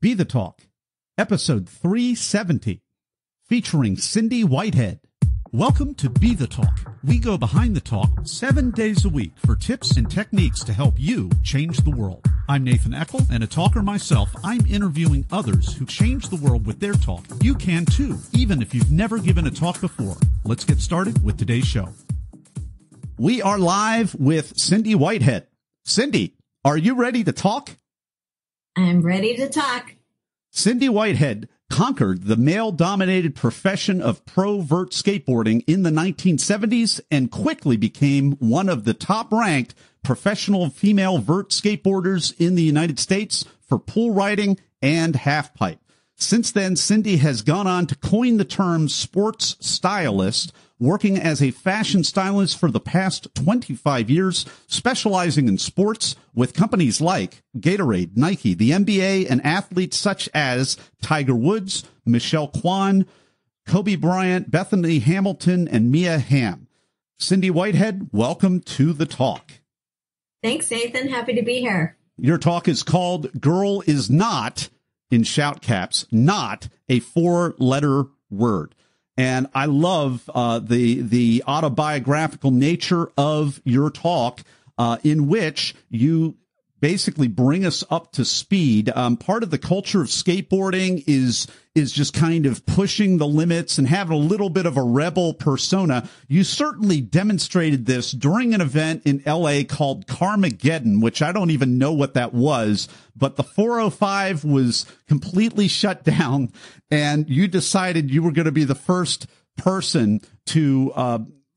Be the Talk, episode 370, featuring Cindy Whitehead. Welcome to Be the Talk. We go behind the talk 7 days a week for tips and techniques to help you change the world. I'm Nathan Eckel, and a talker myself. I'm interviewing others who change the world with their talk. You can too, even if you've never given a talk before. Let's get started with today's show. We are live with Cindy Whitehead. Cindy, are you ready to talk? I'm ready to talk. Cindy Whitehead conquered the male-dominated profession of pro vert skateboarding in the 1970s and quickly became one of the top-ranked professional female vert skateboarders in the United States for pool riding and halfpipe. Since then, Cindy has gone on to coin the term sports stylist, working as a fashion stylist for the past 25 years, specializing in sports with companies like Gatorade, Nike, the NBA, and athletes such as Tiger Woods, Michelle Kwan, Kobe Bryant, Bethany Hamilton, and Mia Hamm. Cindy Whitehead, welcome to the talk. Thanks, Nathan. Happy to be here. Your talk is called Girl Is Not, in shout caps, not a four-letter word. And I love the autobiographical nature of your talk, in which you basically bring us up to speed. Part of the culture of skateboarding is just kind of pushing the limits and having a little bit of a rebel persona. You certainly demonstrated this during an event in LA called Carmageddon, which I don't even know what that was, but the 405 was completely shut down, and you decided you were going to be the first person to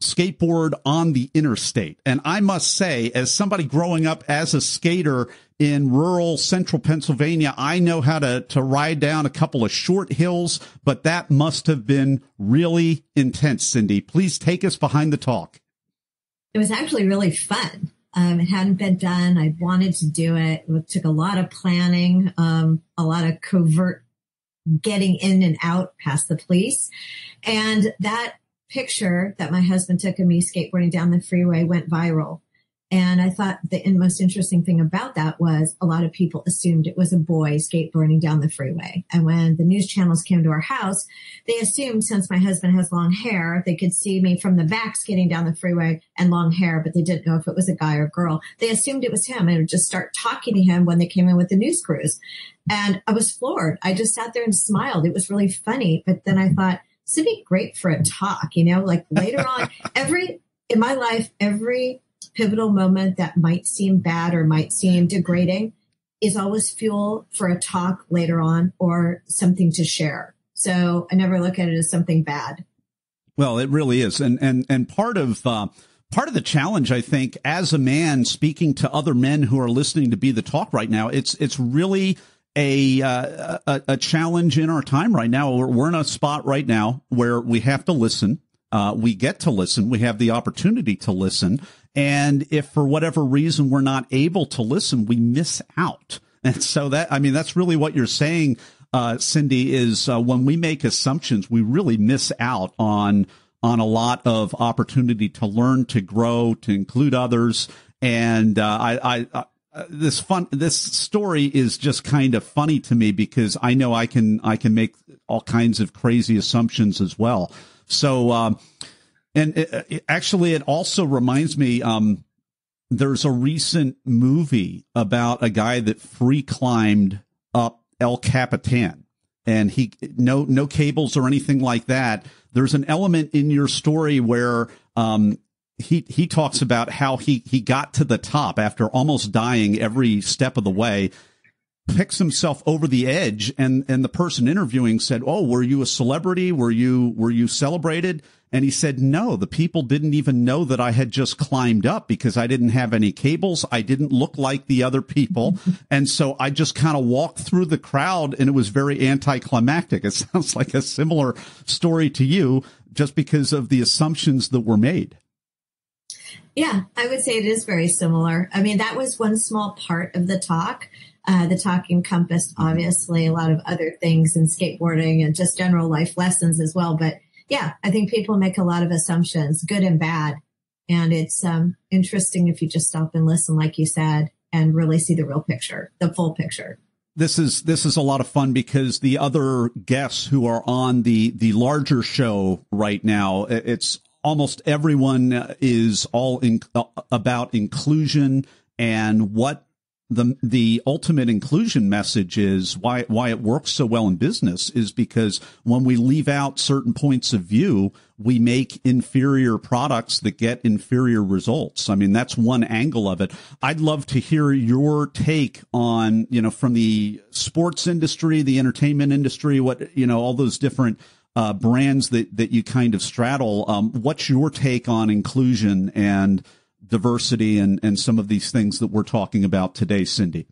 skateboard on the interstate. And I must say, as somebody growing up as a skater in rural central Pennsylvania, I know how to ride down a couple of short hills, but that must have been really intense. Cindy, please take us behind the talk. It was actually really fun. It hadn't been done. I wanted to do it. It took a lot of planning, a lot of covert getting in and out past the police. And that picture that my husband took of me skateboarding down the freeway went viral. And I thought the most interesting thing about that was a lot of people assumed it was a boy skateboarding down the freeway. And when the news channels came to our house, they assumed since my husband has long hair, they could see me from the back skating down the freeway and long hair, but they didn't know if it was a guy or girl. They assumed it was him and would just start talking to him when they came in with the news crews. And I was floored. I just sat there and smiled. It was really funny. But then I thought, this would be great for a talk, like later on, in my life, every pivotal moment that might seem bad or might seem degrading is always fuel for a talk later on or something to share. So I never look at it as something bad. Well, it really is. And part of the challenge, I think, as a man speaking to other men who are listening to Be the Talk right now, it's really a challenge in our time right now. We're in a spot right now where we have to listen. We get to listen. We have the opportunity to listen. And if for whatever reason we're not able to listen, we miss out. And so that's really what you're saying, Cindy, is when we make assumptions, we really miss out on a lot of opportunity to learn, to grow, to include others. And this story is just kind of funny to me because I know I can make all kinds of crazy assumptions as well. So, it also reminds me, there's a recent movie about a guy that free climbed up El Capitan, and no cables or anything like that. There's an element in your story where, he talks about how he got to the top after almost dying every step of the way, picks himself over the edge, and the person interviewing said, "Oh, were you a celebrity? Were you celebrated?" And he said, "No, the people didn't even know that I had just climbed up because I didn't have any cables. I didn't look like the other people. And so I just kind of walked through the crowd, and it was very anticlimactic." It sounds like a similar story to you, just because of the assumptions that were made. Yeah, I would say it is very similar. I mean, that was one small part of the talk. The talk encompassed, obviously, a lot of other things in skateboarding and just general life lessons as well. But yeah, I think people make a lot of assumptions, good and bad. And it's interesting if you just stop and listen, like you said, and really see the real picture, the full picture. This is a lot of fun because the other guests who are on the larger show right now, it's almost everyone is all about inclusion and what the ultimate inclusion message is. Why it works so well in business is because when we leave out certain points of view, we make inferior products that get inferior results. I mean, that's one angle of it. I'd love to hear your take on, from the sports industry, the entertainment industry, all those different brands that you kind of straddle. What's your take on inclusion and diversity and some of these things that we're talking about today, Cindy?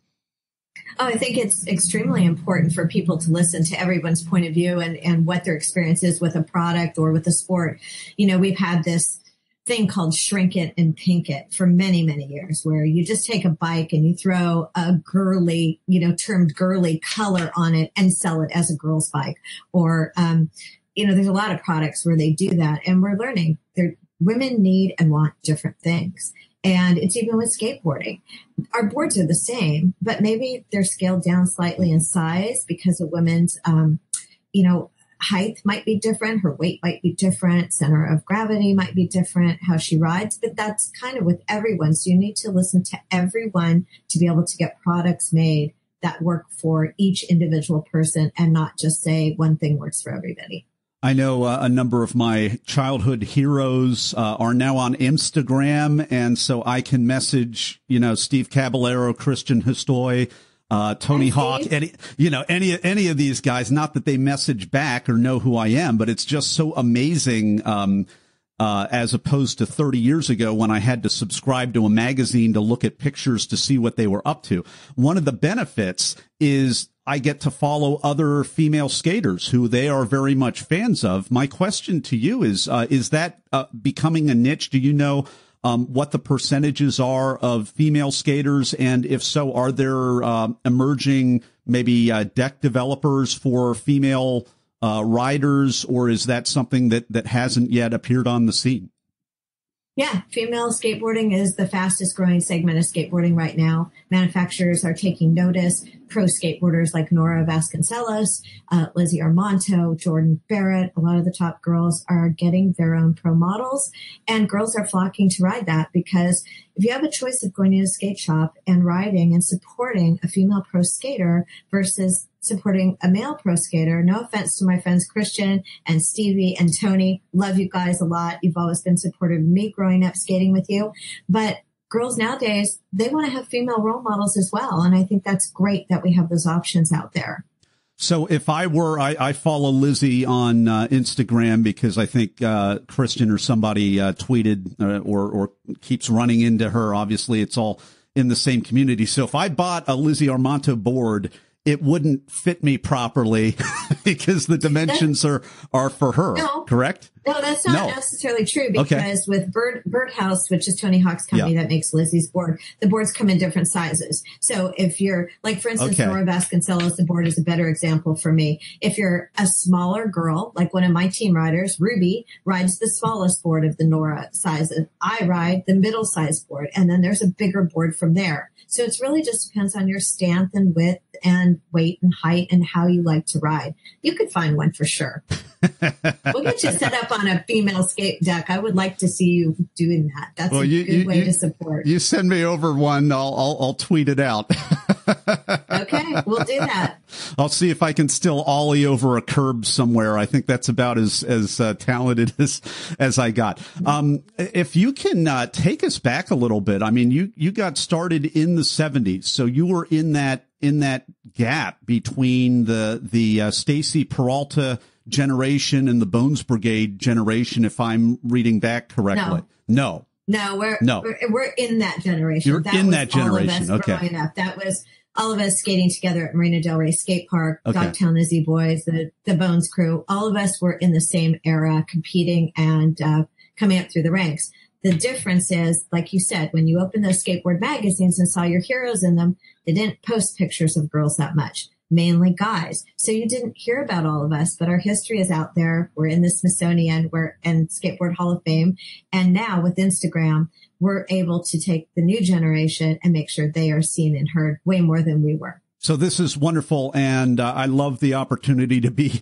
Oh, I think it's extremely important for people to listen to everyone's point of view and what their experience is with a product or with a sport. We've had this thing called shrink it and pink it for many, many years, where you just take a bike and you throw a girly, termed girly color on it and sell it as a girl's bike. Or, there's a lot of products where they do that, and we're learning women need and want different things. And it's even with skateboarding. Our boards are the same, but maybe they're scaled down slightly in size because a woman's, height might be different. Her weight might be different. Center of gravity might be different, how she rides. But that's kind of with everyone. So you need to listen to everyone to be able to get products made that work for each individual person and not just say one thing works for everybody. I know a number of my childhood heroes are now on Instagram, and so I can message, Steve Caballero, Christian Houstoy, Tony Hawk, any of these guys. Not that they message back or know who I am, but it's just so amazing. As opposed to 30 years ago when I had to subscribe to a magazine to look at pictures to see what they were up to. One of the benefits is I get to follow other female skaters who they are very much fans of. My question to you is that becoming a niche? Do you know what the percentages are of female skaters? And if so, are there emerging maybe deck developers for female riders, or is that something that hasn't yet appeared on the scene? Yeah, female skateboarding is the fastest growing segment of skateboarding right now. Manufacturers are taking notice. Pro skateboarders like Nora Vasconcelos, Lizzie Armanto, Jordan Barrett, a lot of the top girls are getting their own pro models, and girls are flocking to ride that because if you have a choice of going to a skate shop and riding and supporting a female pro skater versus supporting a male pro skater, no offense to my friends Christian and Stevie and Tony, love you guys a lot. You've always been supportive of me growing up skating with you, but girls nowadays, they want to have female role models as well. And I think that's great that we have those options out there. So if I follow Lizzie on Instagram because I think Christian or somebody tweeted or keeps running into her. Obviously, it's all in the same community. So if I bought a Lizzie Armanto board, it wouldn't fit me properly because the dimensions are for her, correct? No, that's not necessarily true because with Vert House, which is Tony Hawk's company that makes Lizzie's board, the boards come in different sizes. So if you're, like, for instance, Nora Vasconcelos, the board is a better example for me. If you're a smaller girl, like one of my team riders, Ruby, rides the smallest board of the Nora sizes. I ride the middle size board, and then there's a bigger board from there. So it's really just depends on your stance and width and weight and height and how you like to ride. You could find one for sure. We'll get you set up on a female skate deck. I would like to see you doing that. That's a good way to support. You send me over one. I'll tweet it out. Okay, we'll do that. I'll see if I can still ollie over a curb somewhere. I think that's about as talented as I got. If you can take us back a little bit. I mean, you got started in the 70s, so you were in that gap between the Stacy Peralta generation and the Bones Brigade generation, if I'm reading back correctly. No, we're in that generation. You're in that generation. Okay. Growing up. That was all of us skating together at Marina Del Rey Skate Park, Dogtown the Z-Boys, the Bones crew. All of us were in the same era, competing and coming up through the ranks. The difference is, like you said, when you open those skateboard magazines and saw your heroes in them, they didn't post pictures of girls that much, mainly guys. So you didn't hear about all of us, but our history is out there. We're in the Smithsonian, we're in Skateboard Hall of Fame. And now with Instagram, we're able to take the new generation and make sure they are seen and heard way more than we were. So this is wonderful, and I love the opportunity to be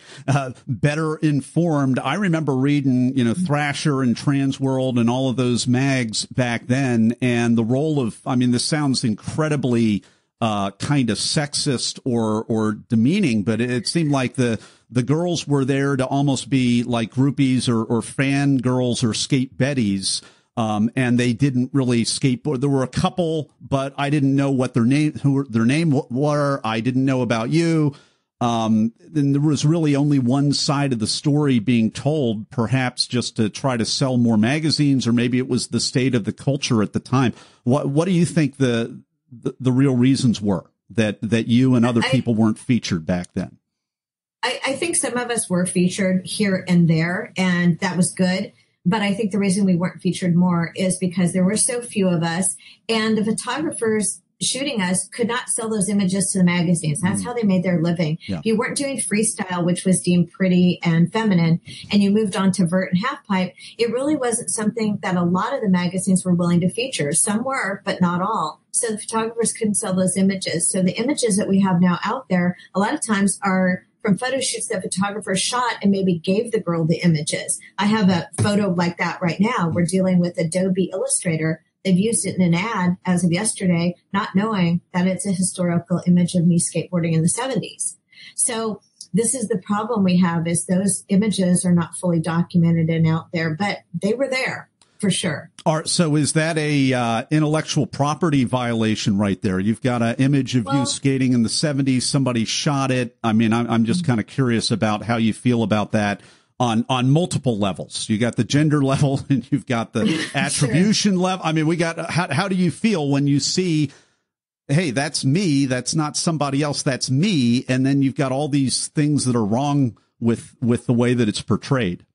better informed. I remember reading, Thrasher and Transworld and all of those mags back then, and the role of, this sounds incredibly kind of sexist or demeaning, but it seemed like the girls were there to almost be like groupies or fan girls or skate betties. And they didn't really skateboard. There were a couple, but I didn't know what their name were. I didn't know about you. Then there was really only one side of the story being told, perhaps just to try to sell more magazines, or maybe it was the state of the culture at the time. What do you think the real reasons were that you and other people weren't featured back then? I think some of us were featured here and there, and that was good. But I think the reason we weren't featured more is because there were so few of us, and the photographers shooting us could not sell those images to the magazines. That's how they made their living. Yeah. If you weren't doing freestyle, which was deemed pretty and feminine, and you moved on to vert and half pipe, it really wasn't something that a lot of the magazines were willing to feature. Some were, but not all. So the photographers couldn't sell those images. So the images that we have now out there, a lot of times are from photo shoots that photographers shot and maybe gave the girl the images. I have a photo like that right now. We're dealing with Adobe Illustrator. They've used it in an ad as of yesterday, not knowing that it's a historical image of me skateboarding in the 70s. So this is the problem we have, is those images are not fully documented and out there, but they were there. For sure. So is that a intellectual property violation right there? You've got an image of you skating in the 70s. Somebody shot it. I'm just kind of curious about how you feel about that on multiple levels. You got the gender level and you've got the attribution level. We got, how do you feel when you see, hey, that's me, that's not somebody else, that's me. And then you've got all these things that are wrong with the way that it's portrayed.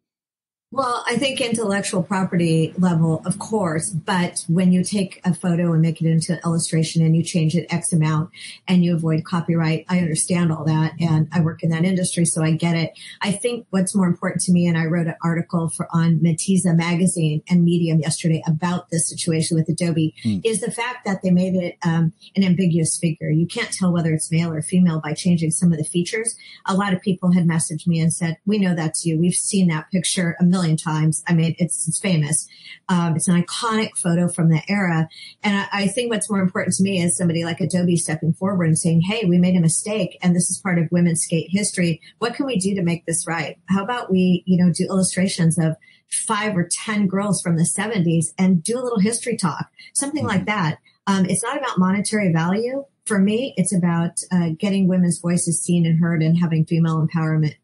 Well, I think intellectual property level, of course, but when you take a photo and make it into an illustration and you change it X amount and you avoid copyright, I understand all that, and I work in that industry, so I get it. I think what's more important to me, and I wrote an article on Matiza magazine and Medium yesterday about this situation with Adobe, is the fact that they made it an ambiguous figure. You can't tell whether it's male or female by changing some of the features. A lot of people had messaged me and said, we know that's you. We've seen that picture a million times. It's famous. It's an iconic photo from the era. And I think what's more important to me is somebody like Adobe stepping forward and saying, hey, we made a mistake and this is part of women's skate history. What can we do to make this right? How about we, do illustrations of 5 or 10 girls from the 70s and do a little history talk, something like that. It's not about monetary value. For me, it's about getting women's voices seen and heard and having female empowerment.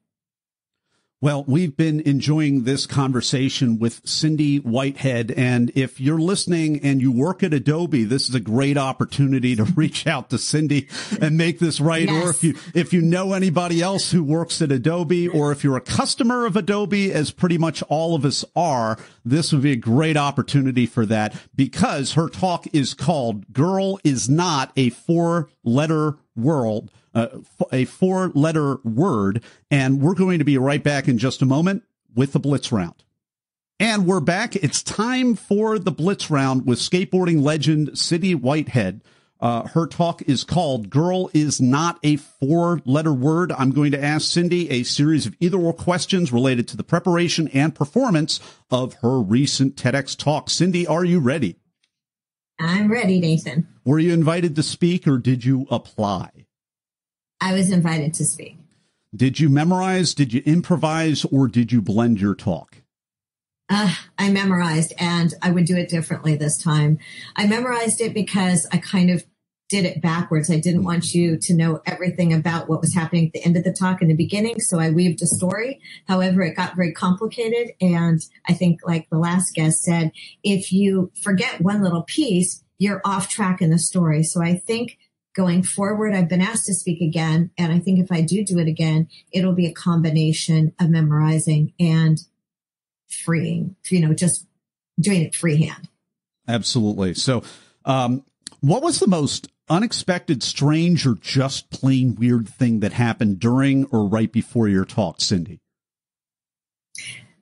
Well, we've been enjoying this conversation with Cindy Whitehead, and if you're listening and you work at Adobe, this is a great opportunity to reach out to Cindy and make this right. Yes. Or if you know anybody else who works at Adobe, or if you're a customer of Adobe, as pretty much all of us are, this would be a great opportunity for that, because her talk is called "Girl is Not a Four-Letter World." A four-letter word, and we're going to be right back in just a moment with the Blitz Round. And we're back. It's time for the Blitz Round with skateboarding legend Cindy Whitehead. Her talk is called "Girl is Not a Four-Letter Word." I'm going to ask Cindy a series of either-or questions related to the preparation and performance of her recent TEDx talk. Cindy, are you ready? I'm ready, Nathan. Were you invited to speak, or did you apply? I was invited to speak. Did you memorize, did you improvise, or did you blend your talk? I memorized, and I would do it differently this time. I memorized it because I kind of did it backwards. I didn't want you to know everything about what was happening at the end of the talk in the beginning, so I weaved a story. However, it got very complicated, and I think, like the last guest said, if you forget one little piece, you're off track in the story. So I think going forward, I've been asked to speak again, and I think if I do it again, it'll be a combination of memorizing and freeing, just doing it freehand. Absolutely. So what was the most unexpected, strange, or just plain weird thing that happened during or right before your talk, Cindy?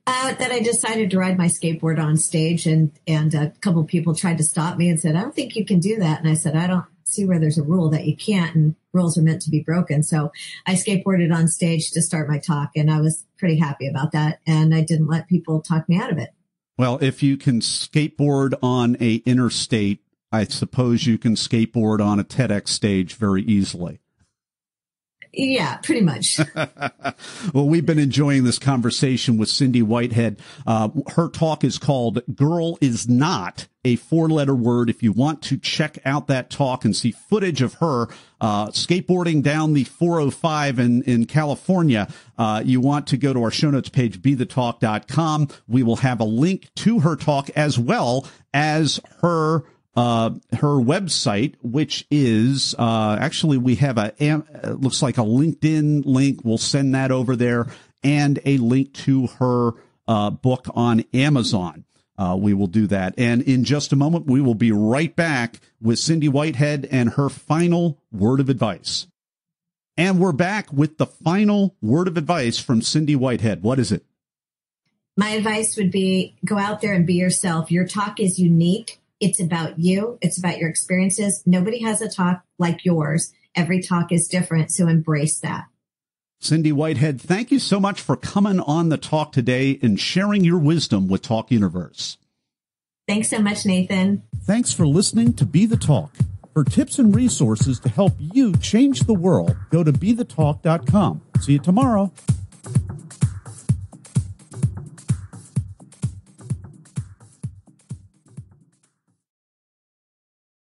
That I decided to ride my skateboard on stage, and a couple of people tried to stop me and said, I don't think you can do that. And I said, I don't see where there's a rule that you can't. And rules are meant to be broken. So I skateboarded on stage to start my talk, and I was pretty happy about that. And I didn't let people talk me out of it. Well, if you can skateboard on a interstate, I suppose you can skateboard on a TEDx stage very easily. Yeah, pretty much. Well, we've been enjoying this conversation with Cindy Whitehead. Her talk is called Girl Is Not, a 4-letter word. If you want to check out that talk and see footage of her skateboarding down the 405 in California, you want to go to our show notes page, BeTheTalk.com. We will have a link to her talk as well as her website, which is, actually we have looks like a LinkedIn link. We'll send that over there, and a link to her, book on Amazon. We will do that. And in just a moment, we will be right back with Cindy Whitehead and her final word of advice. And we're back with the final word of advice from Cindy Whitehead. What is it? My advice would be go out there and be yourself. Your talk is unique. It's about you. It's about your experiences. Nobody has a talk like yours. Every talk is different, so embrace that. Cindy Whitehead, thank you so much for coming on the talk today and sharing your wisdom with Talk Universe. Thanks so much, Nathan. Thanks for listening to Be the Talk. For tips and resources to help you change the world, go to BeTheTalk.com. See you tomorrow.